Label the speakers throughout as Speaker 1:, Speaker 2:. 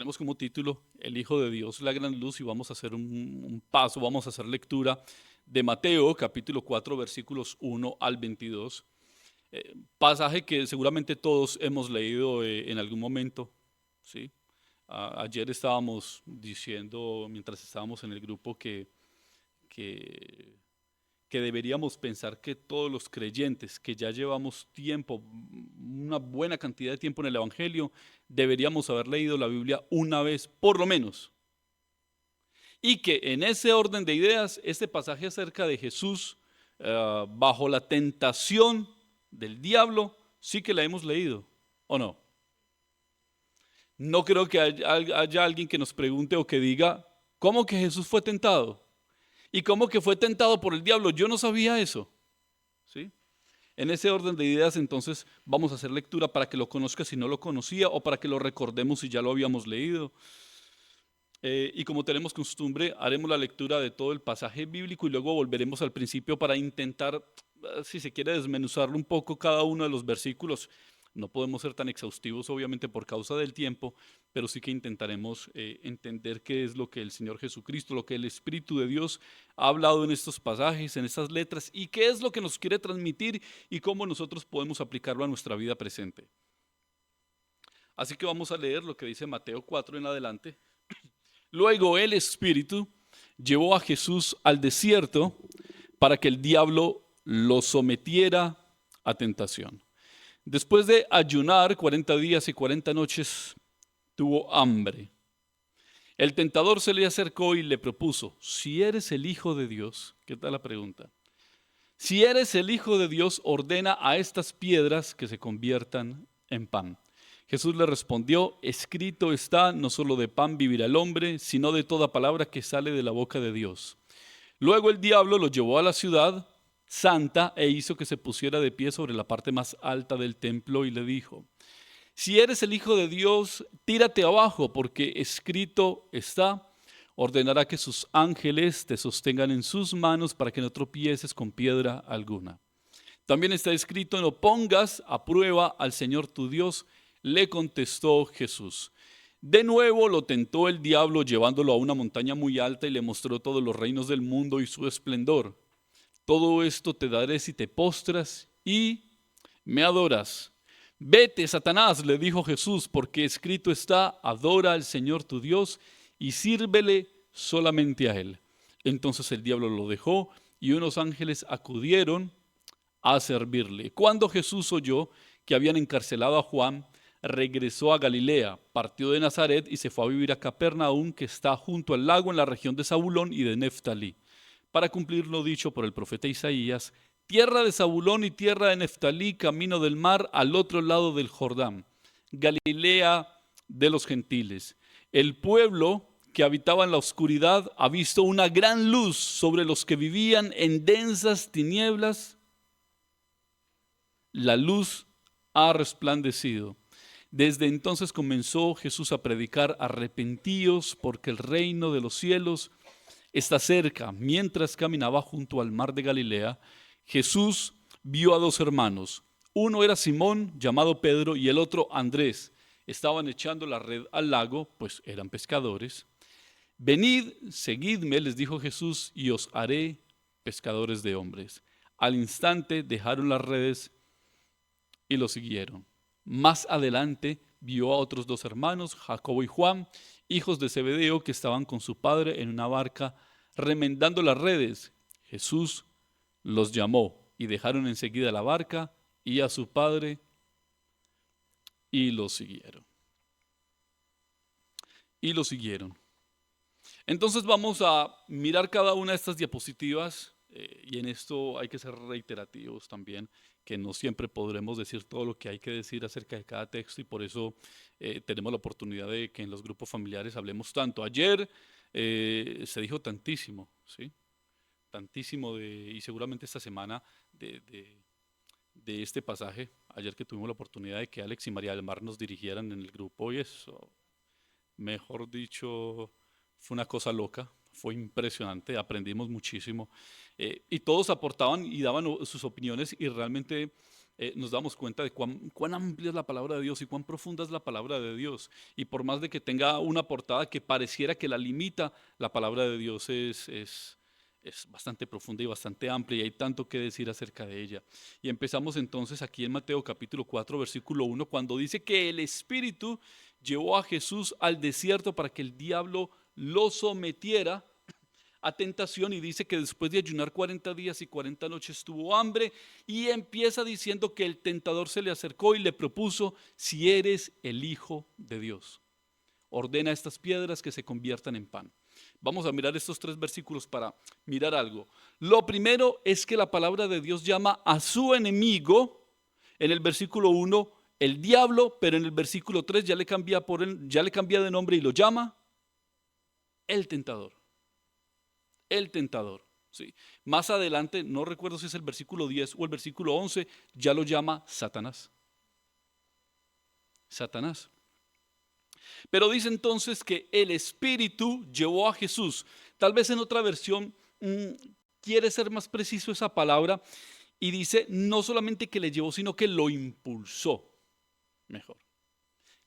Speaker 1: tenemos como título El Hijo de Dios, la gran luz, y vamos a hacer un paso, vamos a hacer lectura de Mateo, capítulo 4, versículos 1 al 22. Pasaje que seguramente todos hemos leído en algún momento, ¿sí? Ayer estábamos diciendo, mientras estábamos en el grupo, que que deberíamos pensar que todos los creyentes que ya llevamos tiempo, una buena cantidad de tiempo en el Evangelio, deberíamos haber leído la Biblia una vez, por lo menos. Y que en ese orden de ideas, este pasaje acerca de Jesús bajo la tentación del diablo, sí que la hemos leído, ¿o no? No creo que haya alguien que nos pregunte o que diga, ¿cómo que Jesús fue tentado? ¿Y cómo que fue tentado por el diablo? Yo no sabía eso, ¿sí? En ese orden de ideas, entonces, vamos a hacer lectura para que lo conozca si no lo conocía o para que lo recordemos si ya lo habíamos leído. Y como tenemos costumbre, haremos la lectura de todo el pasaje bíblico y luego volveremos al principio para intentar, si se quiere, desmenuzarlo un poco cada uno de los versículos. No podemos ser tan exhaustivos, obviamente, por causa del tiempo, pero sí que intentaremos entender qué es lo que el Señor Jesucristo, lo que el Espíritu de Dios ha hablado en estos pasajes, en estas letras, y qué es lo que nos quiere transmitir y cómo nosotros podemos aplicarlo a nuestra vida presente. Así que vamos a leer lo que dice Mateo 4 en adelante. Luego el Espíritu llevó a Jesús al desierto para que el diablo lo sometiera a tentación. Después de ayunar 40 días y 40 noches, tuvo hambre. El tentador se le acercó y le propuso, si eres el Hijo de Dios, ¿qué tal la pregunta? Si eres el Hijo de Dios, ordena a estas piedras que se conviertan en pan. Jesús le respondió, escrito está, no solo de pan vivirá el hombre, sino de toda palabra que sale de la boca de Dios. Luego el diablo lo llevó a la ciudad santa e hizo que se pusiera de pie sobre la parte más alta del templo y le dijo, si eres el Hijo de Dios, tírate abajo, porque escrito está, ordenará que sus ángeles te sostengan en sus manos para que no tropieces con piedra alguna. También está escrito, no pongas a prueba al Señor tu Dios, le contestó Jesús. De nuevo lo tentó el diablo llevándolo a una montaña muy alta y le mostró todos los reinos del mundo y su esplendor. Todo esto te daré si te postras y me adoras. Vete, Satanás, le dijo Jesús, porque escrito está, adora al Señor tu Dios y sírvele solamente a Él. Entonces el diablo lo dejó y unos ángeles acudieron a servirle. Cuando Jesús oyó que habían encarcelado a Juan, regresó a Galilea, partió de Nazaret y se fue a vivir a Capernaum, que está junto al lago en la región de Zabulón y de Neftalí, para cumplir lo dicho por el profeta Isaías, tierra de Zabulón y tierra de Neftalí, camino del mar al otro lado del Jordán, Galilea de los gentiles. El pueblo que habitaba en la oscuridad ha visto una gran luz. Sobre los que vivían en densas tinieblas la luz ha resplandecido. Desde entonces comenzó Jesús a predicar, arrepentíos porque el reino de los cielos está cerca. Mientras caminaba junto al mar de Galilea, Jesús vio a dos hermanos. Uno era Simón, llamado Pedro, y el otro Andrés. Estaban echando la red al lago, pues eran pescadores. Venid, seguidme, les dijo Jesús, y os haré pescadores de hombres. Al instante dejaron las redes y lo siguieron. Más adelante vio a otros dos hermanos, Jacobo y Juan, hijos de Zebedeo, que estaban con su padre en una barca remendando las redes. Jesús los llamó y dejaron enseguida la barca y a su padre y lo siguieron. Y lo siguieron. Entonces vamos a mirar cada una de estas diapositivas y en esto hay que ser reiterativos también, que no siempre podremos decir todo lo que hay que decir acerca de cada texto y por eso tenemos la oportunidad de que en los grupos familiares hablemos tanto. Ayer se dijo tantísimo, ¿sí? Tantísimo y seguramente esta semana de este pasaje, ayer que tuvimos la oportunidad de que Alex y María del Mar nos dirigieran en el grupo y eso, mejor dicho, fue una cosa loca, fue impresionante, aprendimos muchísimo y todos aportaban y daban sus opiniones y realmente nos damos cuenta de cuán amplia es la palabra de Dios y cuán profunda es la palabra de Dios. Y por más de que tenga una portada que pareciera que la limita, la palabra de Dios es bastante profunda y bastante amplia y hay tanto que decir acerca de ella. Y empezamos entonces aquí en Mateo capítulo 4, versículo 1, cuando dice que el Espíritu llevó a Jesús al desierto para que el diablo lo sometiera a tentación, y dice que después de ayunar 40 días y 40 noches tuvo hambre, y empieza diciendo que el tentador se le acercó y le propuso: si eres el Hijo de Dios, ordena a estas piedras que se conviertan en pan. Vamos a mirar estos 3 versículos para mirar algo. Lo primero es que la palabra de Dios llama a su enemigo, en el versículo 1, el diablo, pero en el versículo 3 ya le cambia de nombre y lo llama el tentador. El tentador. ¿Sí? Más adelante, no recuerdo si es el versículo 10 o el versículo 11, ya lo llama Satanás. Satanás. Pero dice entonces que el Espíritu llevó a Jesús. Tal vez en otra versión quiere ser más preciso esa palabra y dice no solamente que le llevó, sino que lo impulsó. Mejor.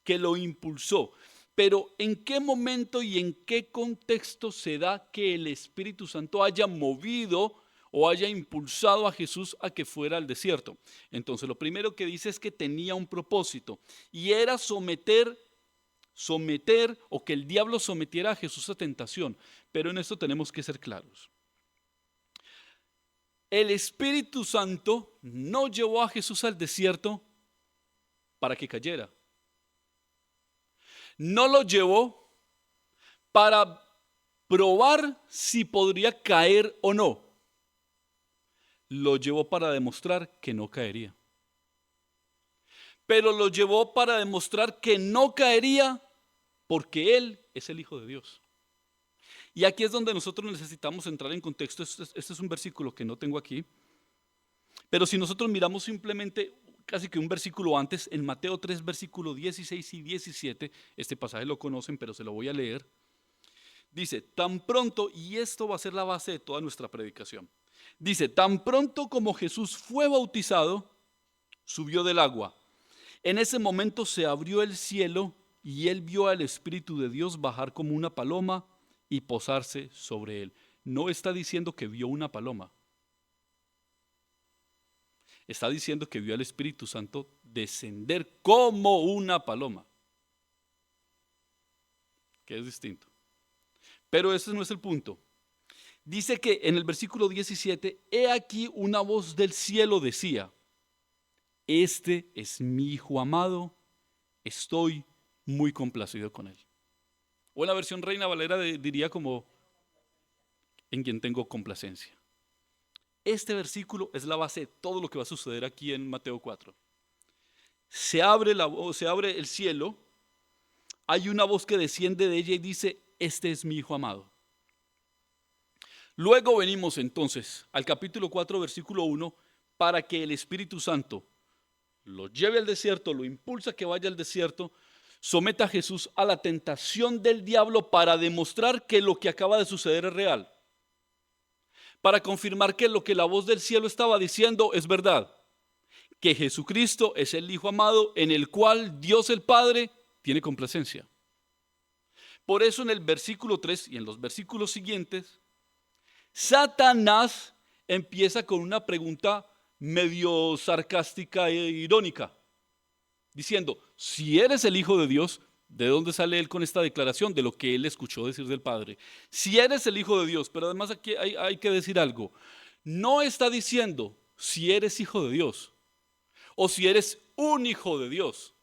Speaker 1: Que lo impulsó. Pero ¿en qué momento y en qué contexto se da que el Espíritu Santo haya movido o haya impulsado a Jesús a que fuera al desierto? Entonces lo primero que dice es que tenía un propósito y era someter o que el diablo sometiera a Jesús a tentación. Pero en esto tenemos que ser claros. El Espíritu Santo no llevó a Jesús al desierto para que cayera. No lo llevó para probar si podría caer o no. Lo llevó para demostrar que no caería. Pero lo llevó para demostrar que no caería porque Él es el Hijo de Dios. Y aquí es donde nosotros necesitamos entrar en contexto. Este es un versículo que no tengo aquí. Pero si nosotros miramos simplemente casi que un versículo antes, en Mateo 3, versículo 16 y 17, este pasaje lo conocen, pero se lo voy a leer. Dice, tan pronto, y esto va a ser la base de toda nuestra predicación. Dice, tan pronto como Jesús fue bautizado, subió del agua. En ese momento se abrió el cielo y él vio al Espíritu de Dios bajar como una paloma y posarse sobre él. No está diciendo que vio una paloma. Está diciendo que vio al Espíritu Santo descender como una paloma, que es distinto. Pero ese no es el punto. Dice que en el versículo 17, he aquí una voz del cielo decía, este es mi Hijo amado, estoy muy complacido con él. O en la versión Reina Valera diría como, en quien tengo complacencia. Este versículo es la base de todo lo que va a suceder aquí en Mateo 4. Se abre el cielo, hay una voz que desciende de ella y dice, este es mi Hijo amado. Luego venimos entonces al capítulo 4, versículo 1, para que el Espíritu Santo lo lleve al desierto, lo impulsa a que vaya al desierto, someta a Jesús a la tentación del diablo para demostrar que lo que acaba de suceder es real. Para confirmar que lo que la voz del cielo estaba diciendo es verdad. Que Jesucristo es el Hijo amado en el cual Dios el Padre tiene complacencia. Por eso en el versículo 3 y en los versículos siguientes, Satanás empieza con una pregunta medio sarcástica e irónica, diciendo, si eres el Hijo de Dios, ¿de dónde sale él con esta declaración? De lo que él escuchó decir del Padre. Si eres el Hijo de Dios, pero además aquí hay que decir algo, no está diciendo si eres hijo de Dios o si eres un hijo de Dios.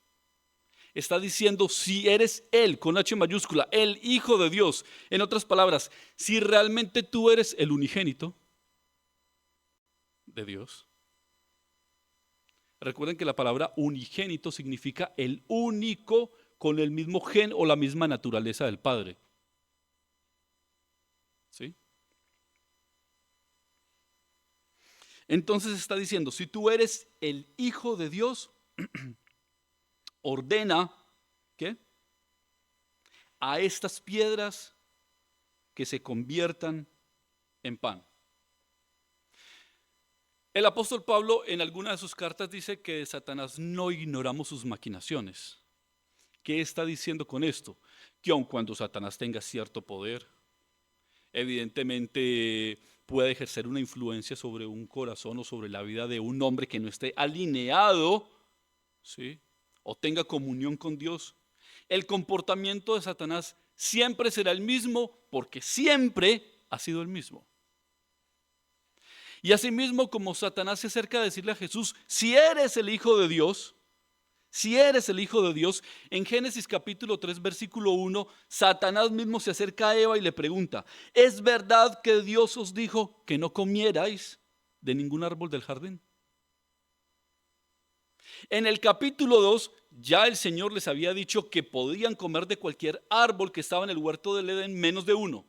Speaker 1: Está diciendo si eres Él, con H mayúscula, el Hijo de Dios. En otras palabras, si realmente tú eres el unigénito de Dios. Recuerden que la palabra unigénito significa el único con el mismo gen o la misma naturaleza del Padre. ¿Sí? Entonces está diciendo, si tú eres el Hijo de Dios, ordena, ¿qué? A estas piedras que se conviertan en pan. El apóstol Pablo en alguna de sus cartas dice que de Satanás no ignoramos sus maquinaciones. ¿Qué está diciendo con esto? Que aun cuando Satanás tenga cierto poder, evidentemente puede ejercer una influencia sobre un corazón o sobre la vida de un hombre que no esté alineado, ¿sí? O tenga comunión con Dios. El comportamiento de Satanás siempre será el mismo porque siempre ha sido el mismo. Y asimismo, como Satanás se acerca a decirle a Jesús, si eres el Hijo de Dios, si eres el Hijo de Dios, en Génesis capítulo 3, versículo 1, Satanás mismo se acerca a Eva y le pregunta, ¿es verdad que Dios os dijo que no comierais de ningún árbol del jardín? En el capítulo 2, ya el Señor les había dicho que podían comer de cualquier árbol que estaba en el huerto del Edén, menos de uno.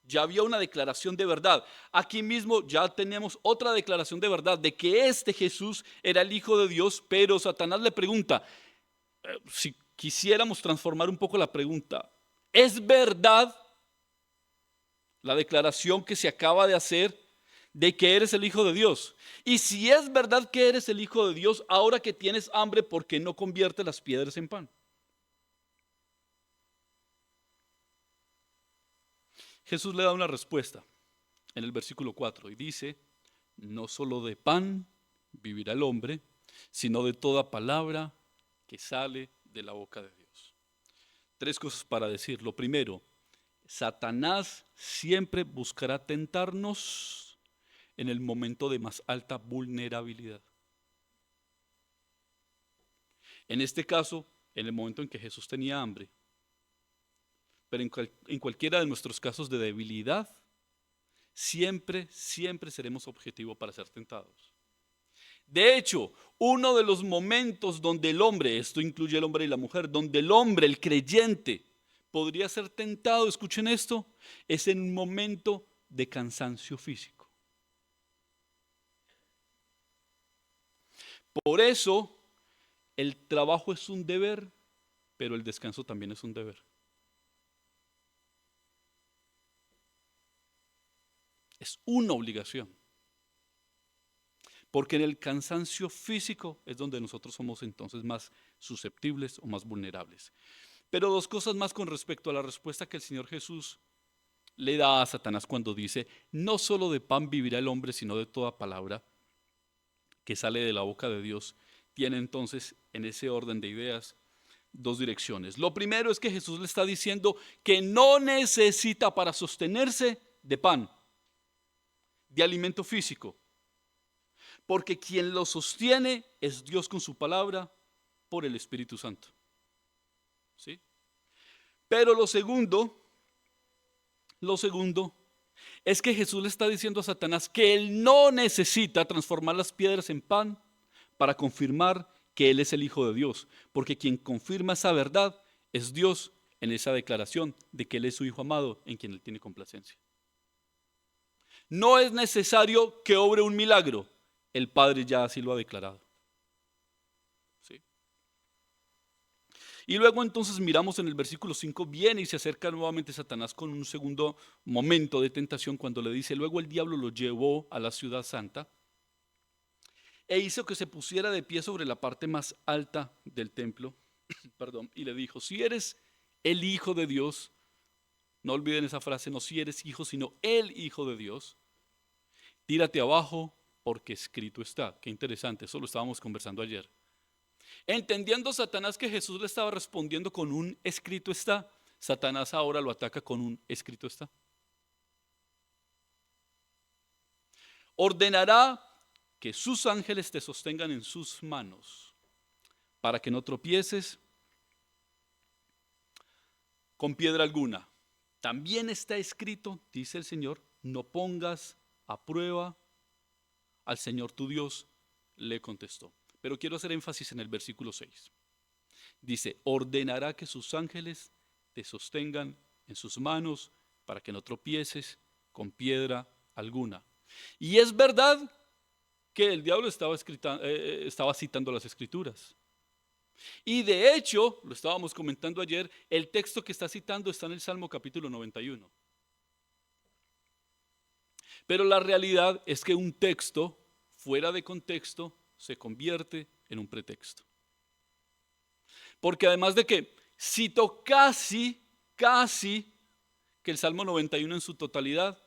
Speaker 1: Ya había una declaración de verdad. Aquí mismo ya tenemos otra declaración de verdad de que este Jesús era el Hijo de Dios, pero Satanás le pregunta, si quisiéramos transformar un poco la pregunta, ¿es verdad la declaración que se acaba de hacer de que eres el Hijo de Dios? Y si es verdad que eres el Hijo de Dios, ahora que tienes hambre, ¿por qué no conviertes las piedras en pan? Jesús le da una respuesta en el versículo 4 y dice, no solo de pan vivirá el hombre, sino de toda palabra que sale de la boca de Dios. Tres cosas para decir. Lo primero, Satanás siempre buscará tentarnos en el momento de más alta vulnerabilidad. En este caso, en el momento en que Jesús tenía hambre, pero en cualquiera de nuestros casos de debilidad, siempre seremos objetivo para ser tentados. De hecho, uno de los momentos donde el hombre, esto incluye el hombre y la mujer, donde el hombre, el creyente, podría ser tentado, escuchen esto, es en un momento de cansancio físico. Por eso, el trabajo es un deber, pero el descanso también es un deber. Es una obligación. Porque en el cansancio físico es donde nosotros somos entonces más susceptibles o más vulnerables. Pero dos cosas más con respecto a la respuesta que el Señor Jesús le da a Satanás cuando dice, no solo de pan vivirá el hombre, sino de toda palabra que sale de la boca de Dios. Tiene entonces en ese orden de ideas dos direcciones. Lo primero es que Jesús le está diciendo que no necesita para sostenerse de pan, de alimento físico, porque quien lo sostiene es Dios con su palabra por el Espíritu Santo. ¿Sí? Pero lo segundo es que Jesús le está diciendo a Satanás que él no necesita transformar las piedras en pan para confirmar que él es el Hijo de Dios, porque quien confirma esa verdad es Dios en esa declaración de que él es su Hijo amado en quien él tiene complacencia. No es necesario que obre un milagro, el Padre ya así lo ha declarado. ¿Sí? Y luego entonces miramos en el versículo 5, viene y se acerca nuevamente Satanás con un segundo momento de tentación cuando le dice, luego el diablo lo llevó a la ciudad santa e hizo que se pusiera de pie sobre la parte más alta del templo, y le dijo, si eres el Hijo de Dios, no olviden esa frase, no si eres hijo, sino el Hijo de Dios, tírate abajo porque escrito está. Qué interesante, eso lo estábamos conversando ayer. Entendiendo Satanás que Jesús le estaba respondiendo con un escrito está, Satanás ahora lo ataca con un escrito está. Ordenará que sus ángeles te sostengan en sus manos para que no tropieces con piedra alguna. También está escrito, dice el Señor, no pongas a prueba al Señor tu Dios, le contestó. Pero quiero hacer énfasis en el versículo 6. Dice, ordenará que sus ángeles te sostengan en sus manos para que no tropieces con piedra alguna. Y es verdad que el diablo estaba citando las escrituras. Y de hecho, lo estábamos comentando ayer, el texto que está citando está en el Salmo capítulo 91. Pero la realidad es que un texto fuera de contexto se convierte en un pretexto. Porque además de que cito casi que el Salmo 91 en su totalidad,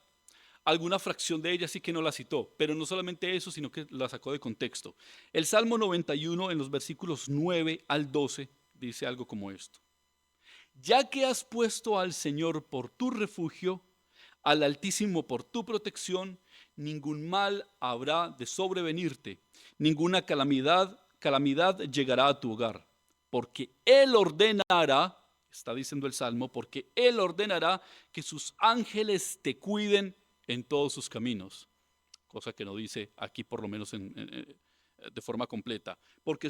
Speaker 1: alguna fracción de ella sí que no la citó, pero no solamente eso, sino que la sacó de contexto. El Salmo 91 en los versículos 9 al 12 dice algo como esto. Ya que has puesto al Señor por tu refugio, al Altísimo por tu protección, ningún mal habrá de sobrevenirte, ninguna calamidad llegará a tu hogar, porque Él ordenará, está diciendo el Salmo, porque Él ordenará que sus ángeles te cuiden en todos sus caminos, cosa que no dice aquí por lo menos de forma completa, porque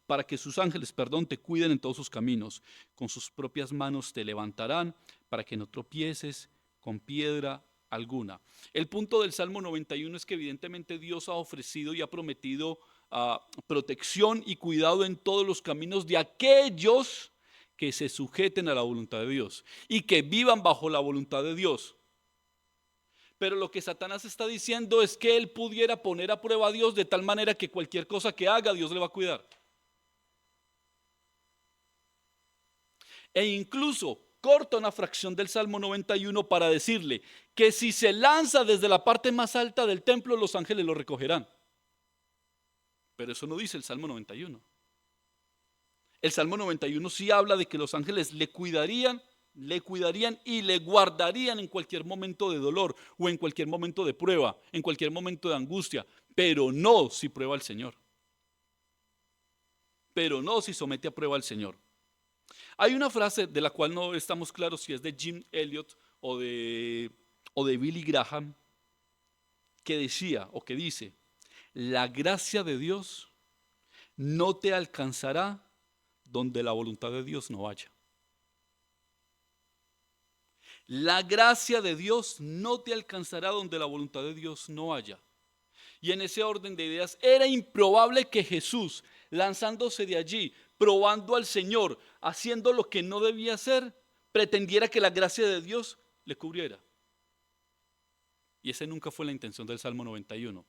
Speaker 1: para que sus ángeles, te cuiden en todos sus caminos, con sus propias manos te levantarán para que no tropieces con piedra alguna. El punto del Salmo 91 es que evidentemente Dios ha ofrecido y ha prometido protección y cuidado en todos los caminos de aquellos que se sujeten a la voluntad de Dios y que vivan bajo la voluntad de Dios. Pero lo que Satanás está diciendo es que él pudiera poner a prueba a Dios de tal manera que cualquier cosa que haga, Dios le va a cuidar. E incluso corta una fracción del Salmo 91 para decirle que si se lanza desde la parte más alta del templo, los ángeles lo recogerán. Pero eso no dice el Salmo 91. El Salmo 91 sí habla de que los ángeles le cuidarían y le guardarían en cualquier momento de dolor o en cualquier momento de prueba, en cualquier momento de angustia, pero no si prueba al Señor. Pero no si somete a prueba al Señor. Hay una frase de la cual no estamos claros si es de Jim Elliot o de Billy Graham que decía o que dice: la gracia de Dios no te alcanzará donde la voluntad de Dios no haya. La gracia de Dios no te alcanzará donde la voluntad de Dios no haya. Y en ese orden de ideas, era improbable que Jesús, lanzándose de allí, probando al Señor, haciendo lo que no debía hacer, pretendiera que la gracia de Dios le cubriera. Y esa nunca fue la intención del Salmo 91,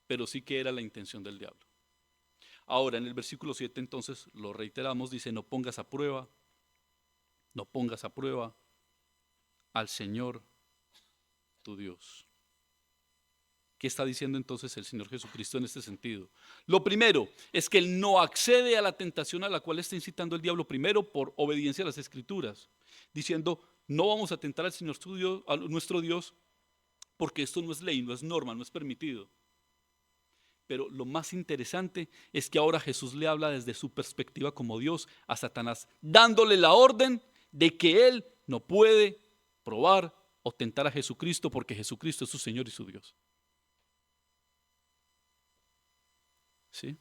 Speaker 1: pero sí que era la intención del diablo. Ahora, en el versículo 7 entonces, lo reiteramos, dice: no pongas a prueba al Señor tu Dios. ¿Qué está diciendo entonces el Señor Jesucristo en este sentido? Lo primero es que Él no accede a la tentación a la cual está incitando el diablo, primero por obediencia a las Escrituras, diciendo: no vamos a tentar al Señor a nuestro Dios, porque esto no es ley, no es norma, no es permitido. Pero lo más interesante es que ahora Jesús le habla desde su perspectiva como Dios a Satanás, dándole la orden de que él no puede probar o tentar a Jesucristo, porque Jesucristo es su Señor y su Dios. ¿Sí?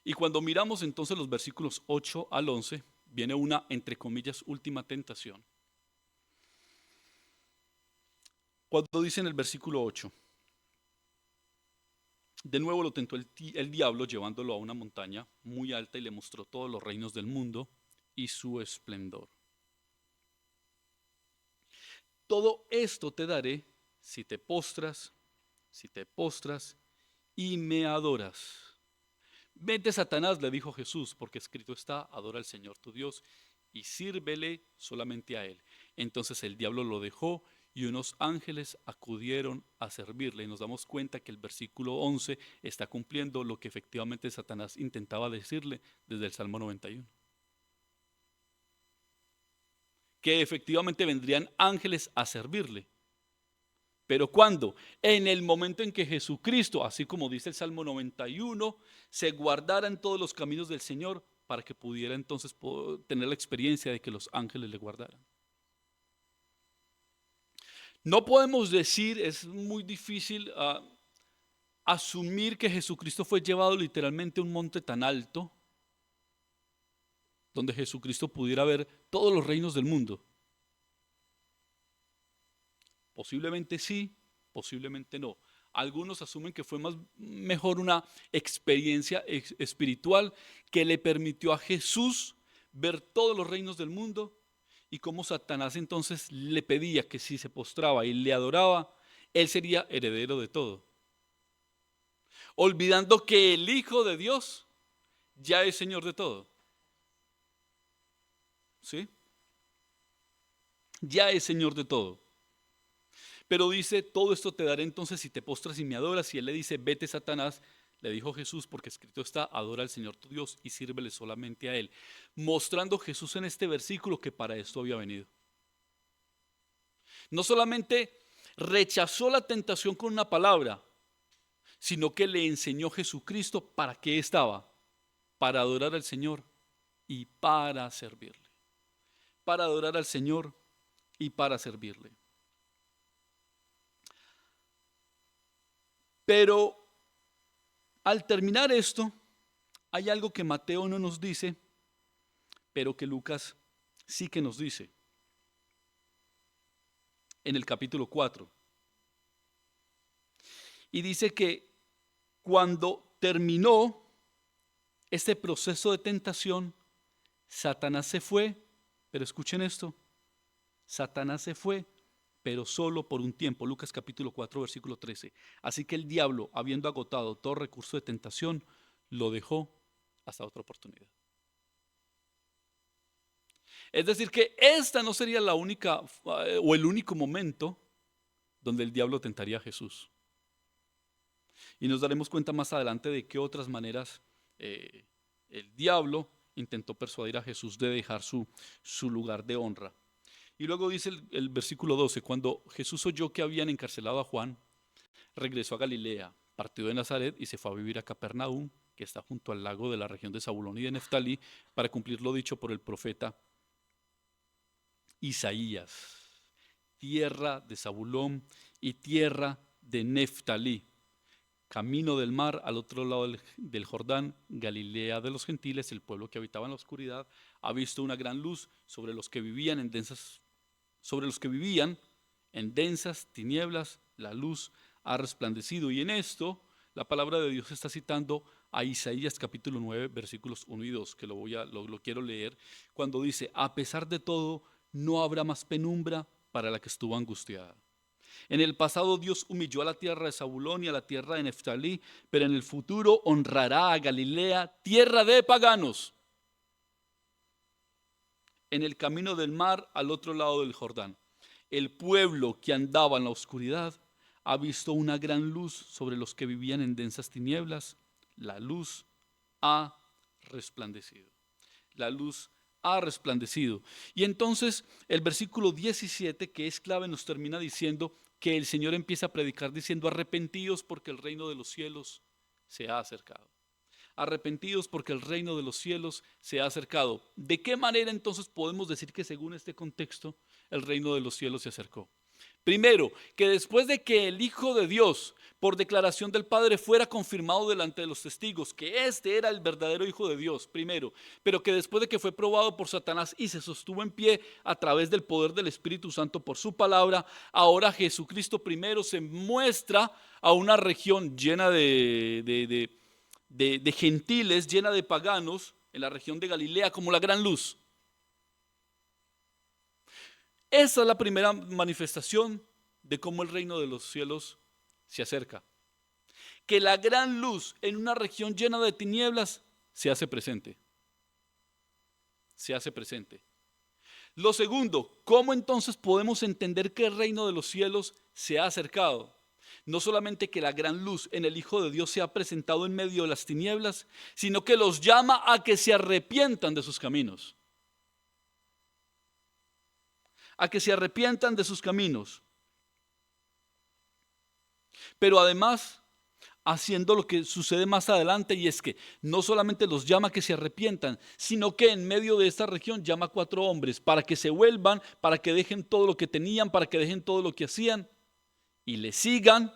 Speaker 1: Y cuando miramos entonces los versículos 8 al 11, viene una, entre comillas, última tentación. Cuando dice en el versículo 8: de nuevo lo tentó el diablo, llevándolo a una montaña muy alta, y le mostró todos los reinos del mundo y su esplendor. Todo esto te daré si te postras y me adoras. Vete, Satanás, le dijo Jesús, porque escrito está: adora al Señor tu Dios y sírvele solamente a Él. Entonces el diablo lo dejó y unos ángeles acudieron a servirle. Y nos damos cuenta que el versículo 11 está cumpliendo lo que efectivamente Satanás intentaba decirle desde el Salmo 91. Que efectivamente vendrían ángeles a servirle. ¿Pero cuándo? En el momento en que Jesucristo, así como dice el Salmo 91, se guardara en todos los caminos del Señor, para que pudiera entonces tener la experiencia de que los ángeles le guardaran. No podemos decir, es muy difícil asumir que Jesucristo fue llevado literalmente a un monte tan alto, donde Jesucristo pudiera ver todos los reinos del mundo. Posiblemente sí, posiblemente no. Algunos asumen que fue mejor una experiencia espiritual que le permitió a Jesús ver todos los reinos del mundo y cómo Satanás entonces le pedía que si se postraba y le adoraba, él sería heredero de todo, olvidando que el Hijo de Dios ya es Señor de todo. ¿Sí? Ya es Señor de todo. Pero dice, todo esto te daré entonces si te postras y me adoras. Y él le dice, vete Satanás, le dijo Jesús, porque escrito está, adora al Señor tu Dios y sírvele solamente a Él. Mostrando Jesús en este versículo que para esto había venido. No solamente rechazó la tentación con una palabra, sino que le enseñó Jesucristo para qué estaba. Para adorar al Señor y para servirle. Para adorar al Señor y para servirle. Pero al terminar esto, hay algo que Mateo no nos dice, pero que Lucas sí que nos dice. En el capítulo 4. Y dice que cuando terminó este proceso de tentación, Satanás se fue, pero escuchen esto, Satanás se fue, pero solo por un tiempo. Lucas capítulo 4, versículo 13. Así que el diablo, habiendo agotado todo recurso de tentación, lo dejó hasta otra oportunidad. Es decir, que esta no sería la única o el único momento donde el diablo tentaría a Jesús. Y nos daremos cuenta más adelante de qué otras maneras el diablo intentó persuadir a Jesús de dejar su lugar de honra. Y luego dice el versículo 12, cuando Jesús oyó que habían encarcelado a Juan, regresó a Galilea, partió de Nazaret y se fue a vivir a Capernaum, que está junto al lago de la región de Zabulón y de Neftalí, para cumplir lo dicho por el profeta Isaías. Tierra de Zabulón y tierra de Neftalí, camino del mar al otro lado del Jordán, Galilea de los gentiles, el pueblo que habitaba en la oscuridad, ha visto una gran luz sobre los que vivían en densas tinieblas, la luz ha resplandecido. Y en esto la palabra de Dios está citando a Isaías capítulo 9, versículos 1 y 2, que lo quiero leer, cuando dice, a pesar de todo, no habrá más penumbra para la que estuvo angustiada. En el pasado Dios humilló a la tierra de Zabulón y a la tierra de Neftalí, pero en el futuro honrará a Galilea, tierra de paganos, en el camino del mar al otro lado del Jordán. El pueblo que andaba en la oscuridad ha visto una gran luz sobre los que vivían en densas tinieblas. La luz ha resplandecido. La luz ha resplandecido. Y entonces el versículo 17, que es clave, nos termina diciendo que el Señor empieza a predicar diciendo, arrepentidos porque el reino de los cielos se ha acercado. Arrepentidos porque el reino de los cielos se ha acercado. ¿De qué manera entonces podemos decir que según este contexto el reino de los cielos se acercó? Primero, que después de que el Hijo de Dios, por declaración del Padre, fuera confirmado delante de los testigos, que este era el verdadero Hijo de Dios, primero, pero que después de que fue probado por Satanás y se sostuvo en pie a través del poder del Espíritu Santo por su palabra, ahora Jesucristo primero se muestra a una región llena de gentiles, llena de paganos, en la región de Galilea, como la gran luz. Esa es la primera manifestación de cómo el reino de los cielos se acerca. Que la gran luz en una región llena de tinieblas se hace presente. Se hace presente. Lo segundo, ¿cómo entonces podemos entender que el reino de los cielos se ha acercado? No solamente que la gran luz en el Hijo de Dios se ha presentado en medio de las tinieblas, sino que los llama a que se arrepientan de sus caminos. A que se arrepientan de sus caminos. Pero además, haciendo lo que sucede más adelante, y es que no solamente los llama a que se arrepientan, sino que en medio de esta región llama a 4 hombres para que se vuelvan, para que dejen todo lo que tenían, para que dejen todo lo que hacían y le sigan,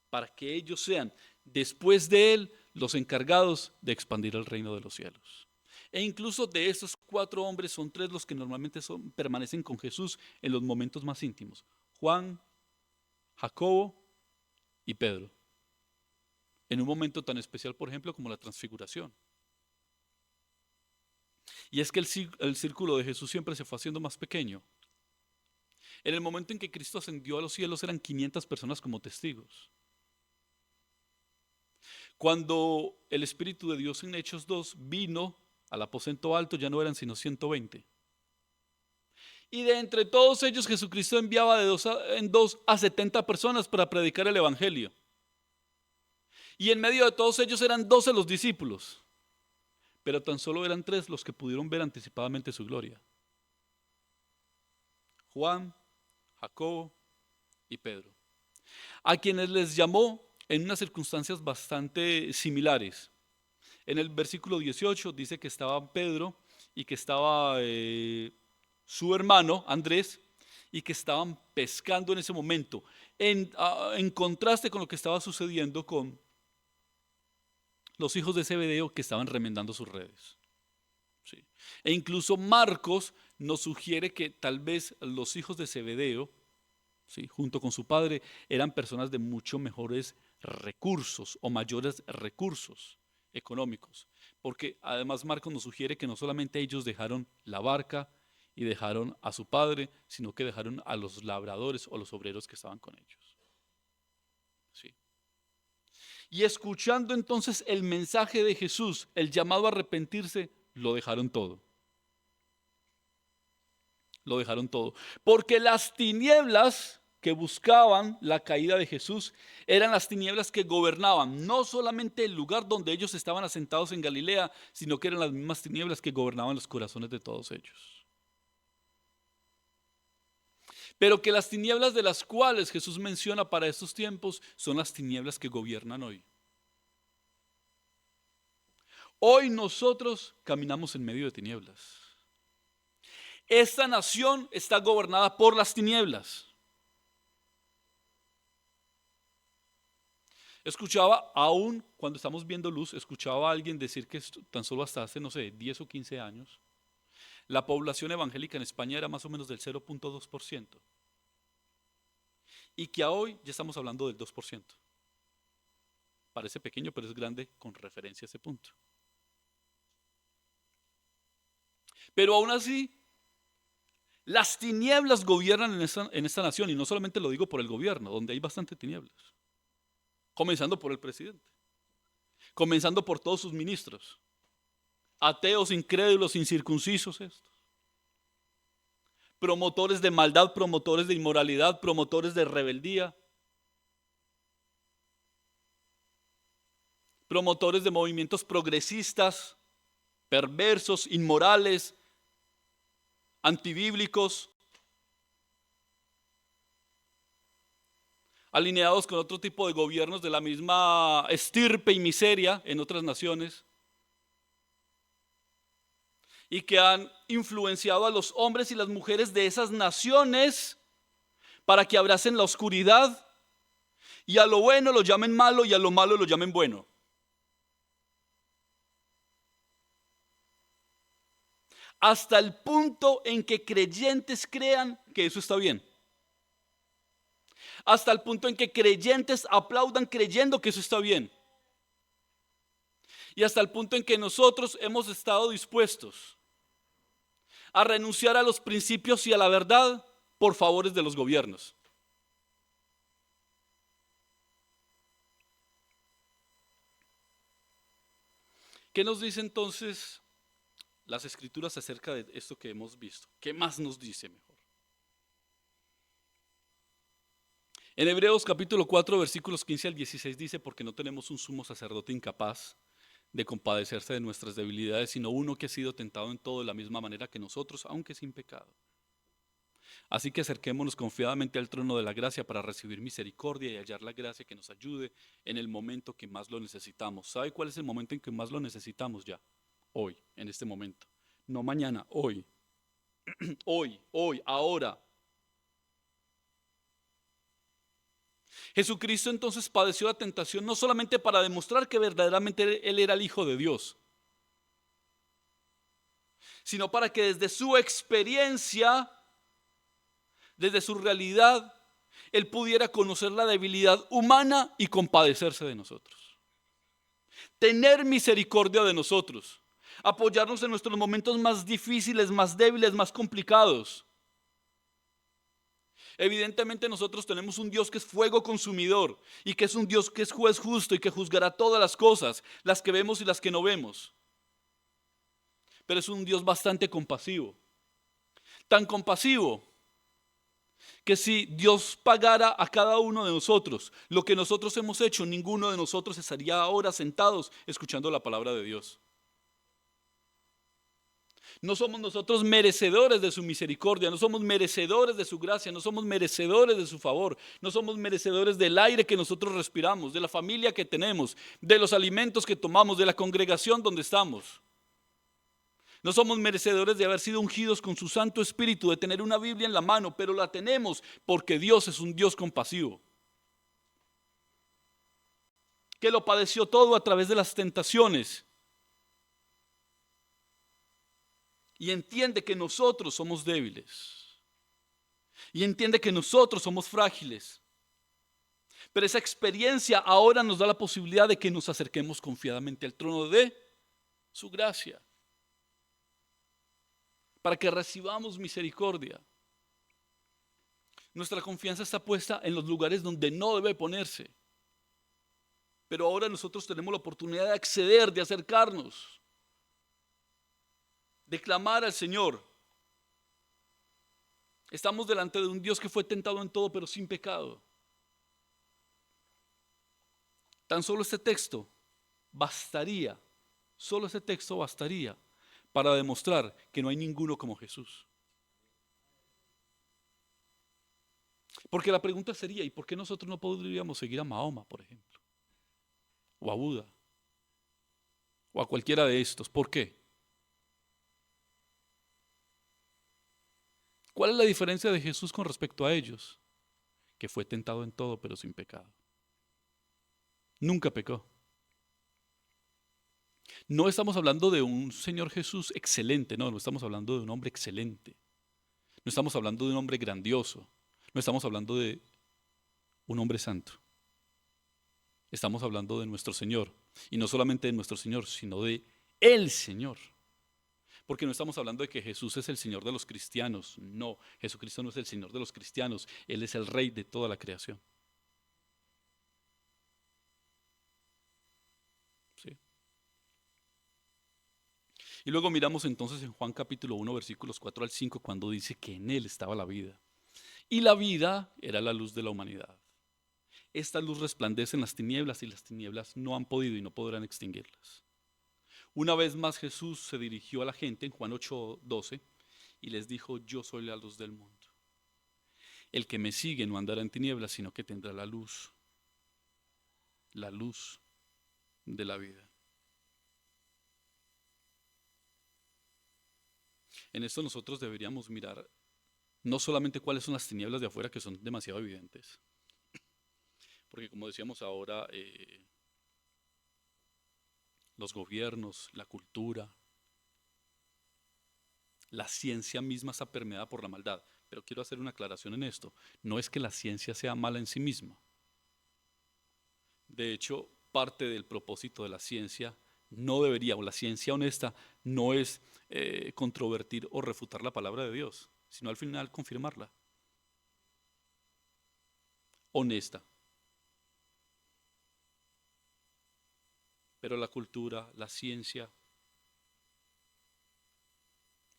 Speaker 1: para que ellos sean, después de él, los encargados de expandir el reino de los cielos. E incluso de esos 4 hombres son 3 los que normalmente permanecen con Jesús en los momentos más íntimos: Juan, Jacobo y Pedro. En un momento tan especial, por ejemplo, como la transfiguración. Y es que el círculo de Jesús siempre se fue haciendo más pequeño. En el momento en que Cristo ascendió a los cielos eran 500 personas como testigos. Cuando el Espíritu de Dios en Hechos 2 vino al aposento alto, ya no eran sino 120. Y de entre todos ellos Jesucristo enviaba de en dos a 70 personas para predicar el Evangelio. Y en medio de todos ellos eran 12 los discípulos. Pero tan solo eran 3 los que pudieron ver anticipadamente su gloria: Juan, Jacobo y Pedro, a quienes les llamó en unas circunstancias bastante similares. En el versículo 18 dice que estaba Pedro y que estaba su hermano Andrés y que estaban pescando en ese momento, en contraste con lo que estaba sucediendo con los hijos de Zebedeo, que estaban remendando sus redes. Sí. E incluso Marcos nos sugiere que tal vez los hijos de Zebedeo, sí, junto con su padre, eran personas de mucho mejores recursos o mayores recursos económicos, porque además Marcos nos sugiere que no solamente ellos dejaron la barca y dejaron a su padre, sino que dejaron a los labradores o los obreros que estaban con ellos. Sí. Y escuchando entonces el mensaje de Jesús, el llamado a arrepentirse, lo dejaron todo. Lo dejaron todo. Porque las tinieblas que buscaban la caída de Jesús eran las tinieblas que gobernaban no solamente el lugar donde ellos estaban asentados en Galilea, sino que eran las mismas tinieblas que gobernaban los corazones de todos ellos. Pero que las tinieblas de las cuales Jesús menciona para estos tiempos son las tinieblas que gobiernan hoy. Hoy nosotros caminamos en medio de tinieblas. Esta nación está gobernada por las tinieblas. Escuchaba, aún cuando estamos viendo luz, escuchaba a alguien decir que tan solo hasta hace, no sé, 10 o 15 años, la población evangélica en España era más o menos del 0.2%. Y que a hoy ya estamos hablando del 2%. Parece pequeño, pero es grande con referencia a ese punto. Pero aún así, las tinieblas gobiernan en esta nación, y no solamente lo digo por el gobierno, donde hay bastante tinieblas. Comenzando por el presidente, comenzando por todos sus ministros, ateos, incrédulos, incircuncisos estos, promotores de maldad, promotores de inmoralidad, promotores de rebeldía, promotores de movimientos progresistas, perversos, inmorales, antibíblicos, alineados con otro tipo de gobiernos de la misma estirpe y miseria en otras naciones, y que han influenciado a los hombres y las mujeres de esas naciones para que abracen la oscuridad y a lo bueno lo llamen malo y a lo malo lo llamen bueno. Hasta el punto en que creyentes crean que eso está bien. Hasta el punto en que creyentes aplaudan creyendo que eso está bien. Y hasta el punto en que nosotros hemos estado dispuestos a renunciar a los principios y a la verdad por favores de los gobiernos. ¿Qué nos dice entonces las Escrituras acerca de esto que hemos visto? ¿Qué más nos dice mejor? En Hebreos capítulo 4 versículos 15 al 16 dice: porque no tenemos un sumo sacerdote incapaz de compadecerse de nuestras debilidades, sino uno que ha sido tentado en todo de la misma manera que nosotros, aunque sin pecado. Así que acerquémonos confiadamente al trono de la gracia para recibir misericordia y hallar la gracia que nos ayude en el momento que más lo necesitamos. ¿Sabe cuál es el momento en que más lo necesitamos ya? Hoy, en este momento. No mañana, hoy. Hoy, ahora. Jesucristo entonces padeció la tentación no solamente para demostrar que verdaderamente Él era el Hijo de Dios, sino para que desde su experiencia, desde su realidad, Él pudiera conocer la debilidad humana y compadecerse de nosotros. Tener misericordia de nosotros. apoyarnos en nuestros momentos más difíciles, más débiles, más complicados. Evidentemente nosotros tenemos un Dios que es fuego consumidor y que es un Dios que es juez justo y que juzgará todas las cosas, las que vemos y las que no vemos. Pero es un Dios bastante compasivo. Tan compasivo que si Dios pagara a cada uno de nosotros lo que nosotros hemos hecho, ninguno de nosotros estaría ahora sentados escuchando la palabra de Dios. No somos nosotros merecedores de su misericordia, no somos merecedores de su gracia, no somos merecedores de su favor, no somos merecedores del aire que nosotros respiramos, de la familia que tenemos, de los alimentos que tomamos, de la congregación donde estamos. No somos merecedores de haber sido ungidos con su Santo Espíritu, de tener una Biblia en la mano, pero la tenemos porque Dios es un Dios compasivo, que lo padeció todo a través de las tentaciones y entiende que nosotros somos débiles y entiende que nosotros somos frágiles. Pero esa experiencia ahora nos da la posibilidad de que nos acerquemos confiadamente al trono de su gracia, para que recibamos misericordia. Nuestra confianza está puesta en los lugares donde no debe ponerse. Pero ahora nosotros tenemos la oportunidad de acceder, de acercarnos, de clamar al Señor. Estamos delante de un Dios que fue tentado en todo, pero sin pecado. Tan solo este texto bastaría, solo este texto bastaría para demostrar que no hay ninguno como Jesús. Porque la pregunta sería, ¿y por qué nosotros no podríamos seguir a Mahoma, por ejemplo? O a Buda, o a cualquiera de estos. ¿Por qué? ¿Cuál es la diferencia de Jesús con respecto a ellos? Que fue tentado en todo, pero sin pecado. Nunca pecó. No estamos hablando de un Señor Jesús excelente, no estamos hablando de un hombre excelente. No estamos hablando de un hombre grandioso. No estamos hablando de un hombre santo. Estamos hablando de nuestro Señor. Y no solamente de nuestro Señor, sino de el Señor. Porque no estamos hablando de que Jesús es el Señor de los cristianos. No, Jesucristo no es el Señor de los cristianos. Él es el Rey de toda la creación. ¿Sí? Y luego miramos entonces en Juan capítulo 1, versículos 4 al 5, cuando dice que en Él estaba la vida. Y la vida era la luz de la humanidad. Esta luz resplandece en las tinieblas y las tinieblas no han podido y no podrán extinguirlas. Una vez más Jesús se dirigió a la gente en Juan 8:12 y les dijo: yo soy la luz del mundo. El que me sigue no andará en tinieblas, sino que tendrá la luz de la vida. En esto nosotros deberíamos mirar no solamente cuáles son las tinieblas de afuera, que son demasiado evidentes, porque como decíamos ahora, los gobiernos, la cultura, la ciencia misma está permeada por la maldad. Pero quiero hacer una aclaración en esto. No es que la ciencia sea mala en sí misma. De hecho, parte del propósito de la ciencia no debería, o la ciencia honesta, no es controvertir o refutar la palabra de Dios, sino al final confirmarla. Honesta. Pero la cultura, la ciencia,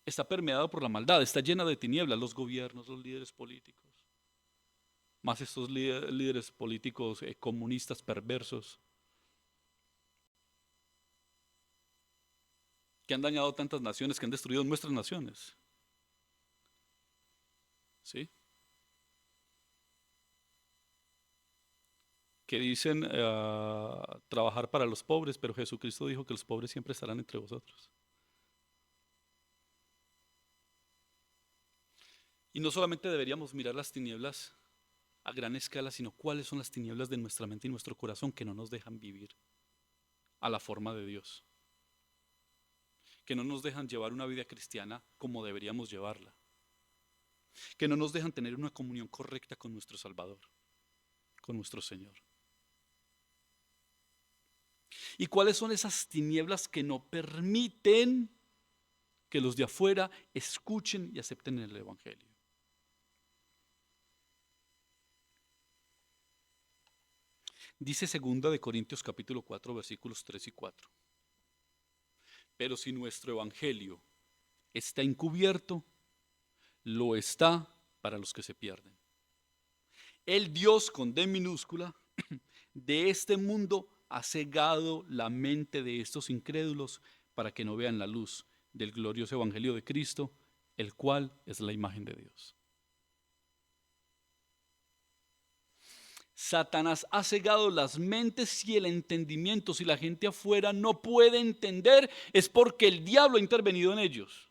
Speaker 1: está permeada por la maldad, está llena de tinieblas, los gobiernos, los líderes políticos. Más estos líderes políticos comunistas perversos que han dañado tantas naciones, que han destruido nuestras naciones. ¿Sí? Que dicen trabajar para los pobres, pero Jesucristo dijo que los pobres siempre estarán entre vosotros. Y no solamente deberíamos mirar las tinieblas a gran escala, sino cuáles son las tinieblas de nuestra mente y nuestro corazón que no nos dejan vivir a la forma de Dios, que no nos dejan llevar una vida cristiana como deberíamos llevarla, que no nos dejan tener una comunión correcta con nuestro Salvador, con nuestro Señor. ¿Y cuáles son esas tinieblas que no permiten que los de afuera escuchen y acepten el Evangelio? Dice 2 Corintios 4, versículos 3 y 4. Pero si nuestro Evangelio está encubierto, lo está para los que se pierden. El Dios con D minúscula de este mundo ha cegado la mente de estos incrédulos para que no vean la luz del glorioso Evangelio de Cristo, el cual es la imagen de Dios. Satanás ha cegado las mentes y el entendimiento. Si la gente afuera no puede entender, es porque el diablo ha intervenido en ellos.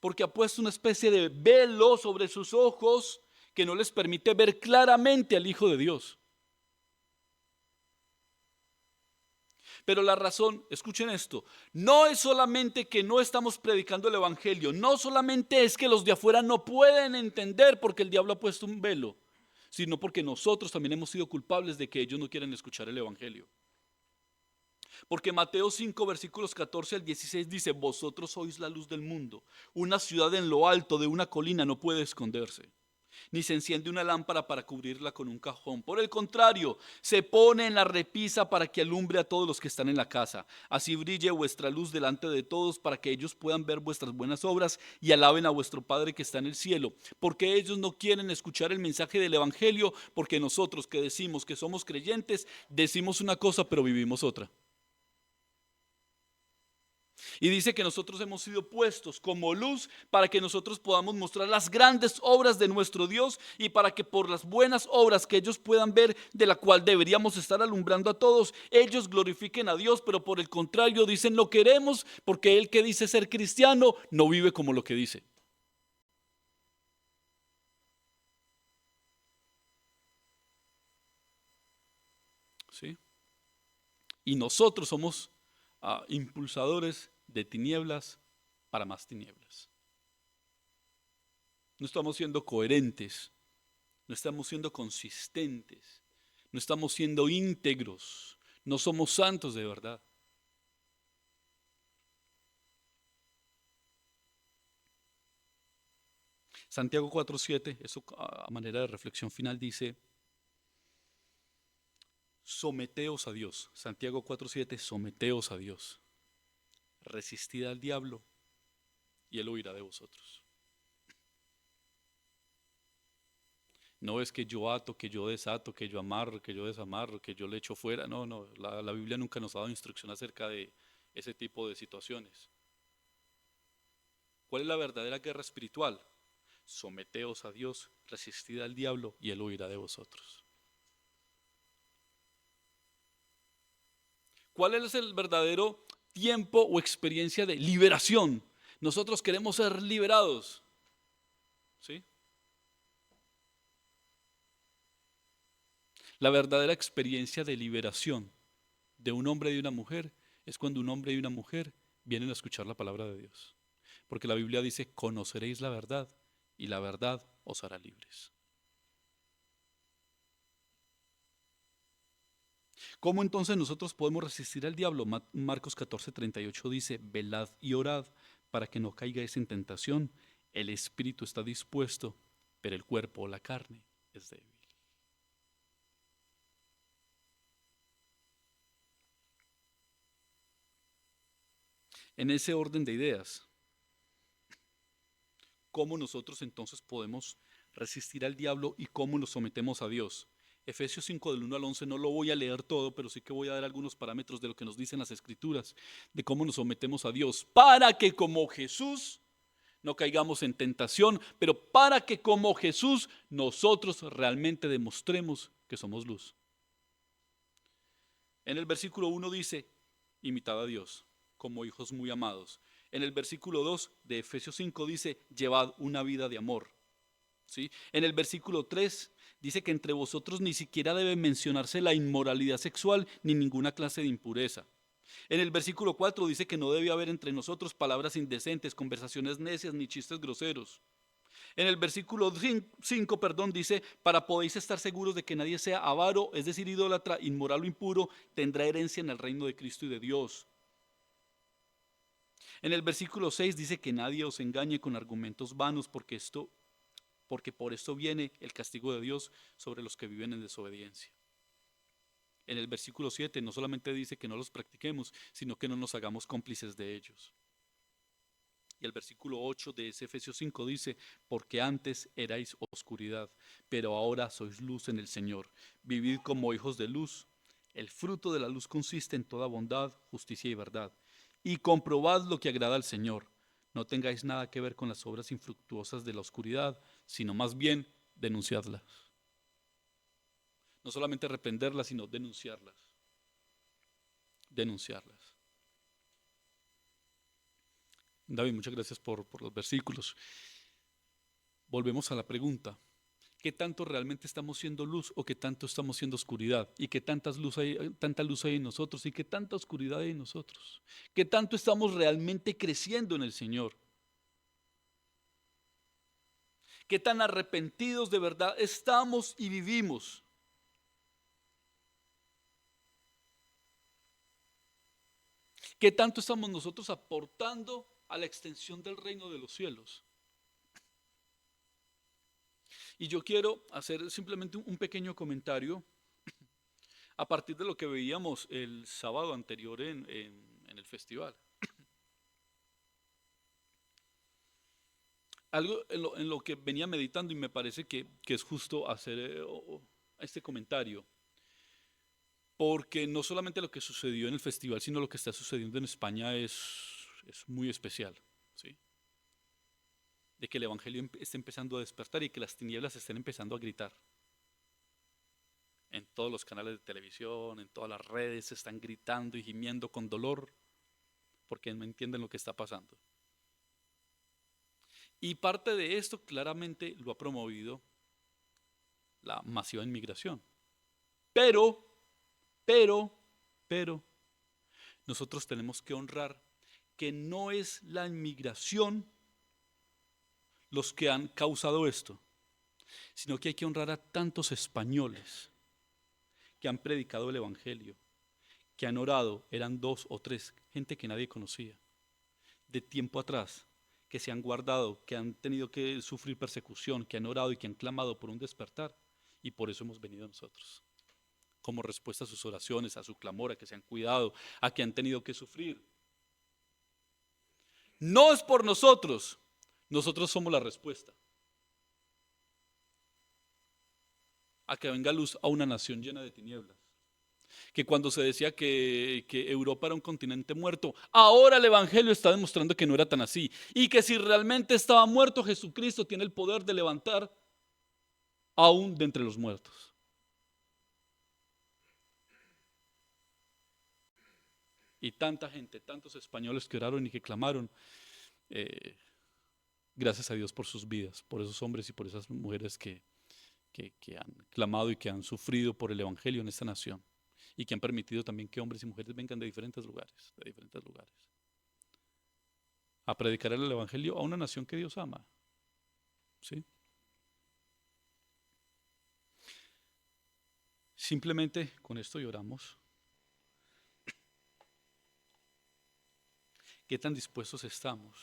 Speaker 1: Porque ha puesto una especie de velo sobre sus ojos que no les permite ver claramente al Hijo de Dios. Pero la razón, escuchen esto, no es solamente que no estamos predicando el Evangelio, no solamente es que los de afuera no pueden entender porque el diablo ha puesto un velo, sino porque nosotros también hemos sido culpables de que ellos no quieren escuchar el Evangelio. Porque Mateo 5, versículos 14 al 16 dice: vosotros sois la luz del mundo. Una ciudad en lo alto de una colina no puede esconderse, ni se enciende una lámpara para cubrirla con un cajón. Por el contrario, se pone en la repisa para que alumbre a todos los que están en la casa. Así brille vuestra luz delante de todos, para que ellos puedan ver vuestras buenas obras y alaben a vuestro Padre que está en el cielo. Porque ellos no quieren escuchar el mensaje del Evangelio, porque nosotros que decimos que somos creyentes, decimos una cosa pero vivimos otra. Y dice que nosotros hemos sido puestos como luz para que nosotros podamos mostrar las grandes obras de nuestro Dios y para que por las buenas obras que ellos puedan ver, de la cual deberíamos estar alumbrando a todos, ellos glorifiquen a Dios. Pero por el contrario dicen: lo queremos porque el que dice ser cristiano no vive como lo que dice. ¿Sí? Y nosotros somos impulsadores de tinieblas para más tinieblas. No estamos siendo coherentes, no estamos siendo consistentes, no estamos siendo íntegros, no somos santos de verdad. Santiago 4:7, eso a manera de reflexión final dice: someteos a Dios. Santiago 4:7, someteos a Dios. Resistid al diablo y él huirá de vosotros. No es que yo ato, que yo desato, que yo amarro, que yo desamarro, que yo le echo fuera. No, no, la Biblia nunca nos ha dado instrucción acerca de ese tipo de situaciones. ¿Cuál es la verdadera guerra espiritual? Someteos a Dios, resistid al diablo y él huirá de vosotros. ¿Cuál es el verdadero tiempo o experiencia de liberación? Nosotros queremos ser liberados, ¿sí? La verdadera experiencia de liberación de un hombre y de una mujer es cuando un hombre y una mujer vienen a escuchar la palabra de Dios. Porque la Biblia dice: conoceréis la verdad y la verdad os hará libres. ¿Cómo entonces nosotros podemos resistir al diablo? Marcos 14:38 dice: velad y orad para que no caigáis en tentación. El espíritu está dispuesto, pero el cuerpo o la carne es débil. En ese orden de ideas, ¿cómo nosotros entonces podemos resistir al diablo y cómo nos sometemos a Dios? Efesios 5 del 1 al 11 no lo voy a leer todo, pero sí que voy a dar algunos parámetros de lo que nos dicen las Escrituras, de cómo nos sometemos a Dios, para que como Jesús no caigamos en tentación, pero para que como Jesús nosotros realmente demostremos que somos luz. En el versículo 1 dice: imitad a Dios como hijos muy amados. En el versículo 2 de Efesios 5 dice: llevad una vida de amor. ¿Sí? En el versículo 3 dice que entre vosotros ni siquiera debe mencionarse la inmoralidad sexual ni ninguna clase de impureza. En el versículo 4 dice que no debe haber entre nosotros palabras indecentes, conversaciones necias ni chistes groseros. En el versículo 5, dice, para podéis estar seguros de que nadie sea avaro, es decir, idólatra, inmoral o impuro, tendrá herencia en el reino de Cristo y de Dios. En el versículo 6 dice que nadie os engañe con argumentos vanos, porque por esto viene el castigo de Dios sobre los que viven en desobediencia. En el versículo 7 no solamente dice que no los practiquemos, sino que no nos hagamos cómplices de ellos. Y el versículo 8 de ese Efesios 5 dice, porque antes erais oscuridad, pero ahora sois luz en el Señor. Vivid como hijos de luz. El fruto de la luz consiste en toda bondad, justicia y verdad. Y comprobad lo que agrada al Señor. No tengáis nada que ver con las obras infructuosas de la oscuridad, sino más bien denunciadlas. No solamente reprenderlas, sino denunciarlas. Denunciarlas. David, muchas gracias por los versículos. Volvemos a la pregunta. ¿Qué tanto realmente estamos siendo luz o qué tanto estamos siendo oscuridad? ¿Y qué tanta luz hay en nosotros y qué tanta oscuridad hay en nosotros? ¿Qué tanto estamos realmente creciendo en el Señor? ¿Qué tan arrepentidos de verdad estamos y vivimos? ¿Qué tanto estamos nosotros aportando a la extensión del reino de los cielos? Y yo quiero hacer simplemente un pequeño comentario a partir de lo que veíamos el sábado anterior en el festival. Algo en lo que venía meditando y me parece que es justo hacer este comentario, porque no solamente lo que sucedió en el festival, sino lo que está sucediendo en España es muy especial, ¿sí? De que el Evangelio esté empezando a despertar y que las tinieblas estén empezando a gritar. En todos los canales de televisión, en todas las redes, se están gritando y gimiendo con dolor porque no entienden lo que está pasando. Y parte de esto claramente lo ha promovido la masiva inmigración. Pero, pero, pero, nosotros tenemos que honrar que no es la inmigración los que han causado esto, sino que hay que honrar a tantos españoles que han predicado el Evangelio, que han orado, eran 2 o 3, gente que nadie conocía, de tiempo atrás, que se han guardado, que han tenido que sufrir persecución, que han orado y que han clamado por un despertar, y por eso hemos venido nosotros, como respuesta a sus oraciones, a su clamor, a que se han cuidado, a que han tenido que sufrir. No es por nosotros, nosotros somos la respuesta a que venga luz a una nación llena de tinieblas. Que cuando se decía que Europa era un continente muerto, ahora el Evangelio está demostrando que no era tan así. Y que si realmente estaba muerto, Jesucristo tiene el poder de levantar aún de entre los muertos. Y tanta gente, tantos españoles que oraron y que clamaron, eh, gracias a Dios por sus vidas, por esos hombres y por esas mujeres que han clamado y que han sufrido por el Evangelio en esta nación. Y que han permitido también que hombres y mujeres vengan de diferentes lugares, a predicar el Evangelio a una nación que Dios ama. ¿Sí? Simplemente con esto lloramos. ¿Qué tan dispuestos estamos?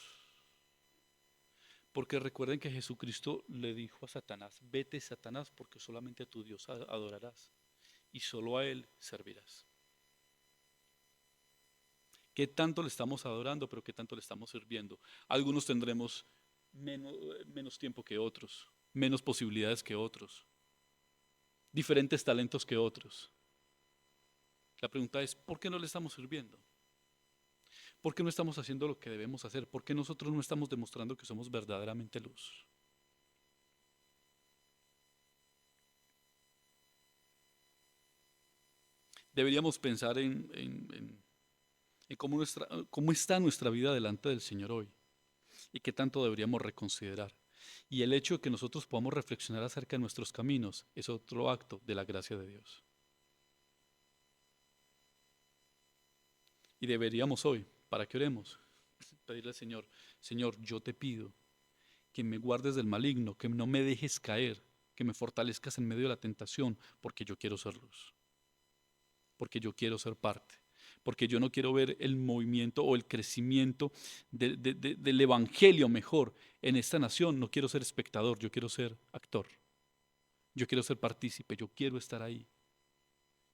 Speaker 1: Porque recuerden que Jesucristo le dijo a Satanás, vete Satanás, porque solamente a tu Dios adorarás y solo a Él servirás. ¿Qué tanto le estamos adorando, pero qué tanto le estamos sirviendo? Algunos tendremos menos tiempo que otros, menos posibilidades que otros, diferentes talentos que otros. La pregunta es, ¿por qué no le estamos sirviendo? ¿Por qué no estamos haciendo lo que debemos hacer? ¿Por qué nosotros no estamos demostrando que somos verdaderamente luz? Deberíamos pensar en cómo está nuestra vida delante del Señor hoy y qué tanto deberíamos reconsiderar. Y el hecho de que nosotros podamos reflexionar acerca de nuestros caminos es otro acto de la gracia de Dios. Y deberíamos hoy, para que oremos, pedirle al Señor, Señor, yo te pido que me guardes del maligno, que no me dejes caer, que me fortalezcas en medio de la tentación, porque yo quiero ser luz, porque yo quiero ser parte, porque yo no quiero ver el movimiento o el crecimiento del evangelio mejor en esta nación. No quiero ser espectador, yo quiero ser actor, yo quiero ser partícipe, yo quiero estar ahí.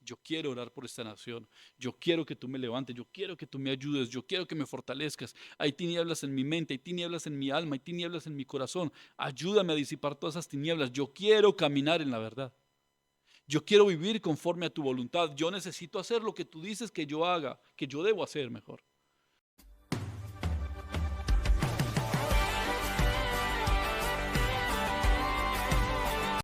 Speaker 1: Yo quiero orar por esta nación. Yo quiero que tú me levantes. Yo quiero que tú me ayudes. Yo quiero que me fortalezcas. Hay tinieblas en mi mente, hay tinieblas en mi alma, hay tinieblas en mi corazón. Ayúdame a disipar todas esas tinieblas. Yo quiero caminar en la verdad. Yo quiero vivir conforme a tu voluntad. Yo necesito hacer lo que tú dices que yo haga, que yo debo hacer mejor.